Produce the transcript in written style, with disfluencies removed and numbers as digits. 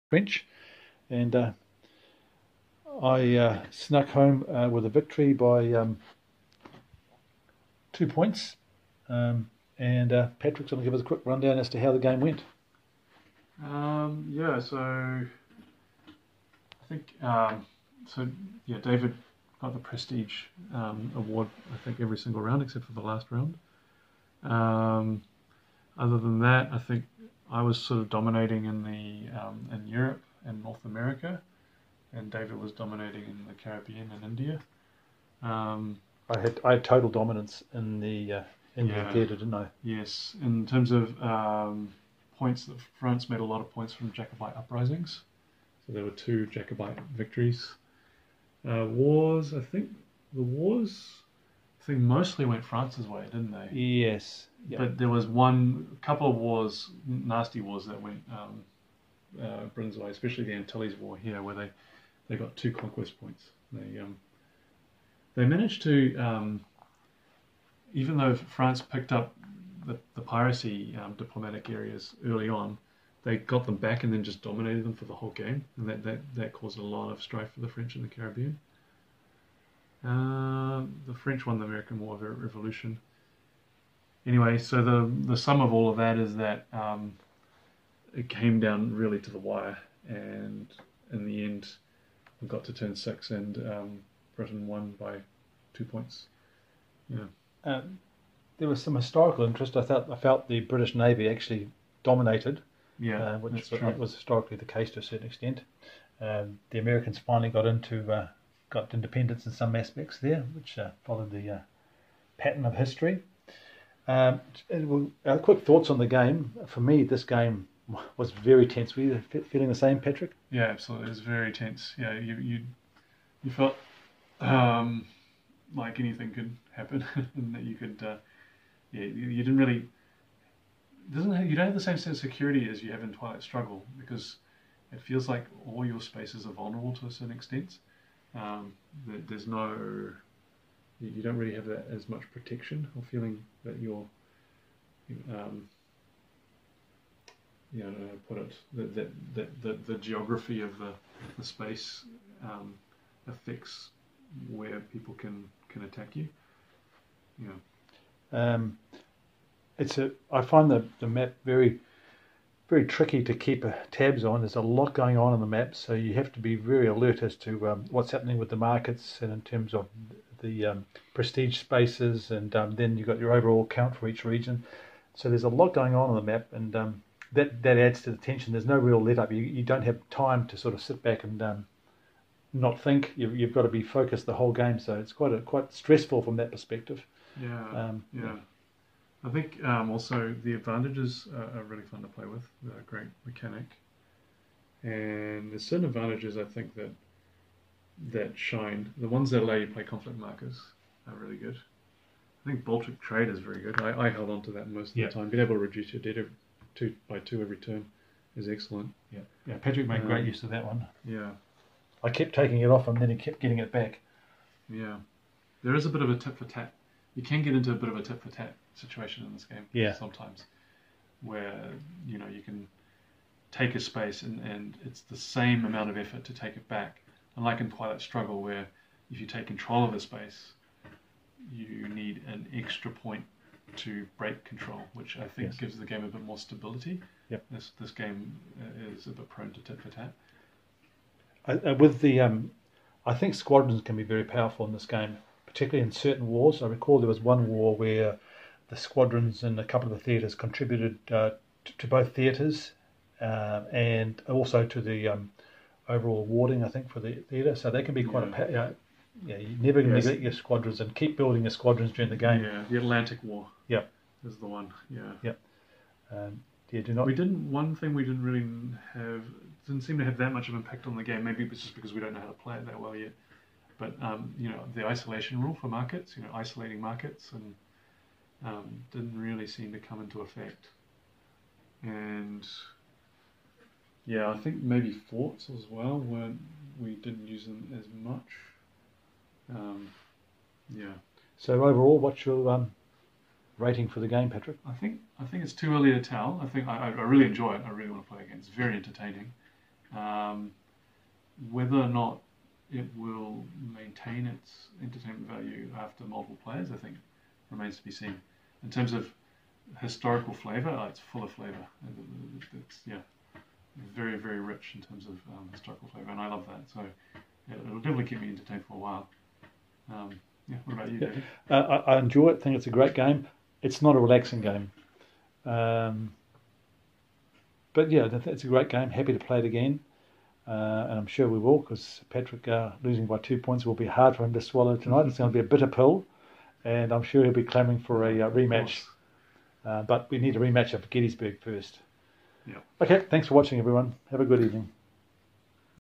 French, and I snuck home with a victory by 2 points. And Patrick's going to give us a quick rundown as to how the game went. So I think David got the prestige award. I think every single round except for the last round. Other than that, I think I was sort of dominating in Europe and North America, and David was dominating in the Caribbean and India. I had total dominance in the Indian theatre, didn't I? Yes, in terms of points, France made a lot of points from Jacobite uprisings. So there were 2 Jacobite victories. Wars, I think mostly went France's way, didn't they? Yes. Yep. But there was couple of wars, nasty wars that went Britain's way, especially the Antilles War here, where they got 2 conquest points. They managed to, even though France picked up the piracy diplomatic areas early on, they got them back and then just dominated them for the whole game, and that caused a lot of strife for the French in the Caribbean. The French won the American War of Revolution. Anyway, so the sum of all of that is that it came down really to the wire, and in the end, we got to turn 6, and Britain won by 2 points. Yeah. There was some historical interest. I felt the British Navy actually dominated. Yeah, which was historically the case to a certain extent. The Americans finally got independence in some aspects there, which followed the pattern of history. Quick thoughts on the game. For me, this game was very tense. Were you feeling the same, Patrick? Yeah, absolutely. It was very tense. Yeah, you felt like anything could happen, and that you could. You didn't really. You don't have the same sense of security as you have in Twilight Struggle, because it feels like all your spaces are vulnerable to a certain extent. There's no, you don't really have that as much protection or feeling that you're, I don't know how to put it, the geography of the space affects where people can attack you. I find the map very, very tricky to keep tabs on. There's a lot going on the map, so you have to be very alert as to what's happening with the markets and in terms of the prestige spaces, and then you've got your overall count for each region. So there's a lot going on the map, and that adds to the tension. There's no real let up. You don't have time to sort of sit back and not think. You've got to be focused the whole game, so it's quite stressful from that perspective. Yeah. I think also the advantages are really fun to play with. They're a great mechanic, and there's certain advantages I think that shine. The ones that allow you to play conflict markers are really good. I think Baltic trade is very good. I held on to that most of the time. Being able to reduce your debt by 2 every turn is excellent. Yeah. Patrick made great use of that one. Yeah. I kept taking it off, and then he kept getting it back. Yeah. There is a bit of a tit for tat. You can get into a bit of a tit for tat situation in this game sometimes, where you can take a space and it's the same amount of effort to take it back. Unlike in Twilight Struggle, where if you take control of a space, you need an extra point to break control, which I think gives the game a bit more stability. Yep. This game is a bit prone to tit for tat. I think squadrons can be very powerful in this game, particularly in certain wars. I recall there was one war where the squadrons in a couple of the theatres contributed to both theatres and also to the overall warding, I think, for the theatre. So they can be quite you're never going to neglect your squadrons, and keep building your squadrons during the game. Yeah, the Atlantic War. Yep. Is the one. Yeah. Yep. One thing we didn't really have, didn't seem to have that much of impact on the game. Maybe it's just because we don't know how to play it that well yet. But the isolation rule for markets, isolating markets, and didn't really seem to come into effect. And I think maybe forts as well we didn't use them as much. So overall, what's your rating for the game, Patrick? I think it's too early to tell. I think I really enjoy it. I really want to play it again. It's very entertaining. Whether or not it will maintain its entertainment value after multiple players, I think, remains to be seen. In terms of historical flavour, it's full of flavour. It's very, very rich in terms of historical flavour, and I love that. So it'll definitely keep me entertained for a while. What about you, David? I enjoy it. I think it's a great game. It's not a relaxing game. But yeah, it's a great game. Happy to play it again. And I'm sure we will, because Patrick losing by 2 points will be hard for him to swallow tonight. It's going to be a bitter pill, and I'm sure he'll be clamouring for a rematch. But we need a rematch at Gettysburg first. Yeah. Okay, thanks for watching, everyone. Have a good evening.